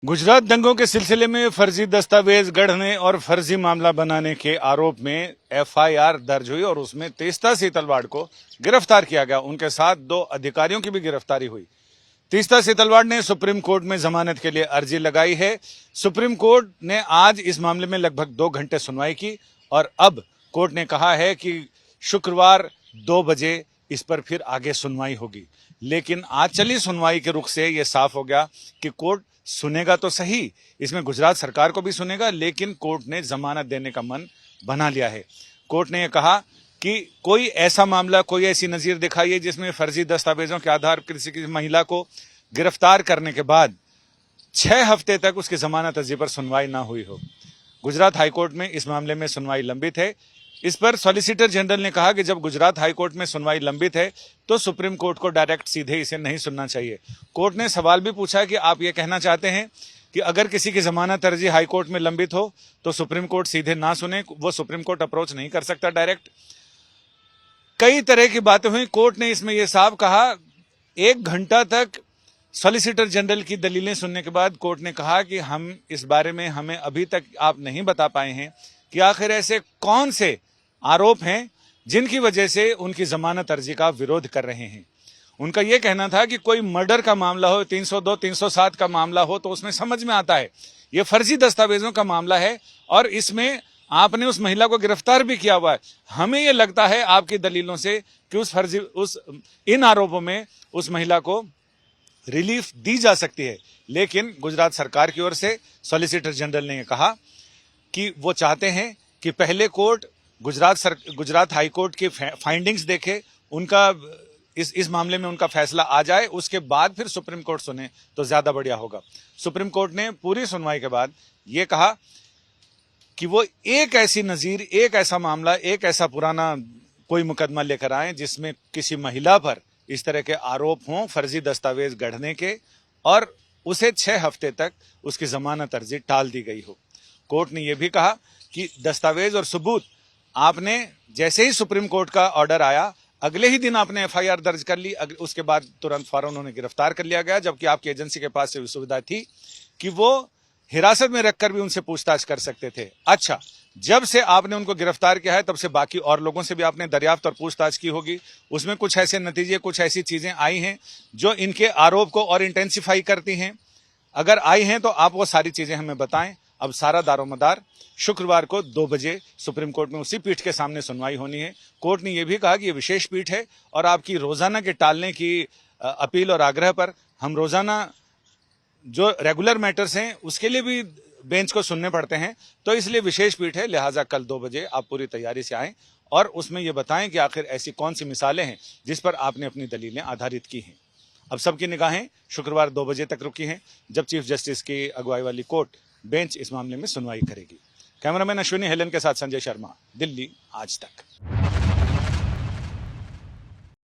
गुजरात दंगों के सिलसिले में फर्जी दस्तावेज गढ़ने और फर्जी मामला बनाने के आरोप में एफआईआर दर्ज हुई और उसमें तीस्ता सीतलवाड़ को गिरफ्तार किया गया। उनके साथ 2 अधिकारियों की भी गिरफ्तारी हुई। तीस्ता सीतलवाड़ ने सुप्रीम कोर्ट में जमानत के लिए अर्जी लगाई है। सुप्रीम कोर्ट ने आज इस मामले में लगभग 2 घंटे सुनवाई की और अब कोर्ट ने कहा है कि शुक्रवार 2 बजे इस पर फिर आगे सुनवाई होगी। लेकिन आज चली सुनवाई के रुख से यह साफ हो गया कि कोर्ट सुनेगा तो सही, इसमें गुजरात सरकार को भी सुनेगा, लेकिन कोर्ट ने जमानत देने का मन बना लिया है। कोर्ट ने यह कहा कि कोई ऐसा मामला, कोई ऐसी नजीर दिखाइए जिसमें फर्जी दस्तावेजों के आधार पर किसी महिला को गिरफ्तार करने के बाद 6 हफ्ते तक उसकी जमानत अर्जी पर सुनवाई ना हुई हो। गुजरात हाईकोर्ट में इस मामले में सुनवाई लंबित है। इस पर सॉलिसिटर जनरल ने कहा कि जब गुजरात हाईकोर्ट में सुनवाई लंबित है तो सुप्रीम कोर्ट को डायरेक्ट सीधे इसे नहीं सुनना चाहिए। कोर्ट ने सवाल भी पूछा कि आप ये कहना चाहते हैं कि अगर किसी की जमानत अर्जी हाईकोर्ट में लंबित हो तो सुप्रीम कोर्ट सीधे ना सुने, वो सुप्रीम कोर्ट अप्रोच नहीं कर सकता डायरेक्ट। कई तरह की बातें हुई। कोर्ट ने इसमें यह साफ कहा, 1 घंटा तक सॉलिसिटर जनरल की दलीलें सुनने के बाद कोर्ट ने कहा कि हम इस बारे में हमें अभी तक आप नहीं बता पाए हैं कि आखिर ऐसे कौन से आरोप हैं जिनकी वजह से उनकी जमानत अर्जी का विरोध कर रहे हैं। उनका यह कहना था कि कोई मर्डर का मामला हो, 302, 307 का मामला हो तो उसमें समझ में आता है। यह फर्जी दस्तावेजों का मामला है और इसमें आपने उस महिला को गिरफ्तार भी किया हुआ है। हमें यह लगता है आपकी दलीलों से कि इन आरोपों में उस महिला को रिलीफ दी जा सकती है। लेकिन गुजरात सरकार की ओर से सॉलिसिटर जनरल ने यह कहा कि वो चाहते हैं कि पहले कोर्ट गुजरात हाईकोर्ट की फाइंडिंग्स देखे, उनका इस मामले में उनका फैसला आ जाए, उसके बाद फिर सुप्रीम कोर्ट सुने तो ज्यादा बढ़िया होगा। सुप्रीम कोर्ट ने पूरी सुनवाई के बाद यह कहा कि वो एक ऐसी नजीर, एक ऐसा मामला, एक ऐसा पुराना कोई मुकदमा लेकर आए जिसमें किसी महिला पर इस तरह के आरोप हों फर्जी दस्तावेज गढ़ने के और उसे 6 हफ्ते तक उसकी जमानत अर्जी टाल दी गई हो। कोर्ट ने यह भी कहा कि दस्तावेज और सबूत आपने जैसे ही सुप्रीम कोर्ट का ऑर्डर आया अगले ही दिन आपने एफआईआर दर्ज कर ली, उसके बाद तुरंत फौरन उन्हें गिरफ्तार कर लिया गया, जबकि आपकी एजेंसी के पास से सुविधा थी कि वो हिरासत में रखकर भी उनसे पूछताछ कर सकते थे। अच्छा, जब से आपने उनको गिरफ्तार किया है तब से बाकी और लोगों से भी आपने दरियाफ्त और पूछताछ की होगी। उसमें कुछ ऐसे नतीजे, कुछ ऐसी चीजें आई हैं जो इनके आरोप को और इंटेंसिफाई करती हैं। अगर आई हैं तो आप वो सारी चीजें हमें बताएं। अब सारा दारोमदार शुक्रवार को 2 बजे सुप्रीम कोर्ट में उसी पीठ के सामने सुनवाई होनी है। कोर्ट ने यह भी कहा कि यह विशेष पीठ है और आपकी रोजाना के टालने की अपील और आग्रह पर हम रोजाना जो रेगुलर मैटर्स हैं उसके लिए भी बेंच को सुनने पड़ते हैं, तो इसलिए विशेष पीठ है। लिहाजा कल 2 बजे आप पूरी तैयारी से आएं और उसमें यह बताएं कि आखिर ऐसी कौन सी मिसालें हैं जिस पर आपने अपनी दलीलें आधारित की हैं। अब सबकी निगाहें शुक्रवार 2 बजे तक रुकी हैं, जब चीफ जस्टिस की अगुवाई वाली कोर्ट बेंच इस मामले में सुनवाई करेगी। कैमरामैन अश्विनी हेलन के साथ संजय शर्मा, दिल्ली आज तक।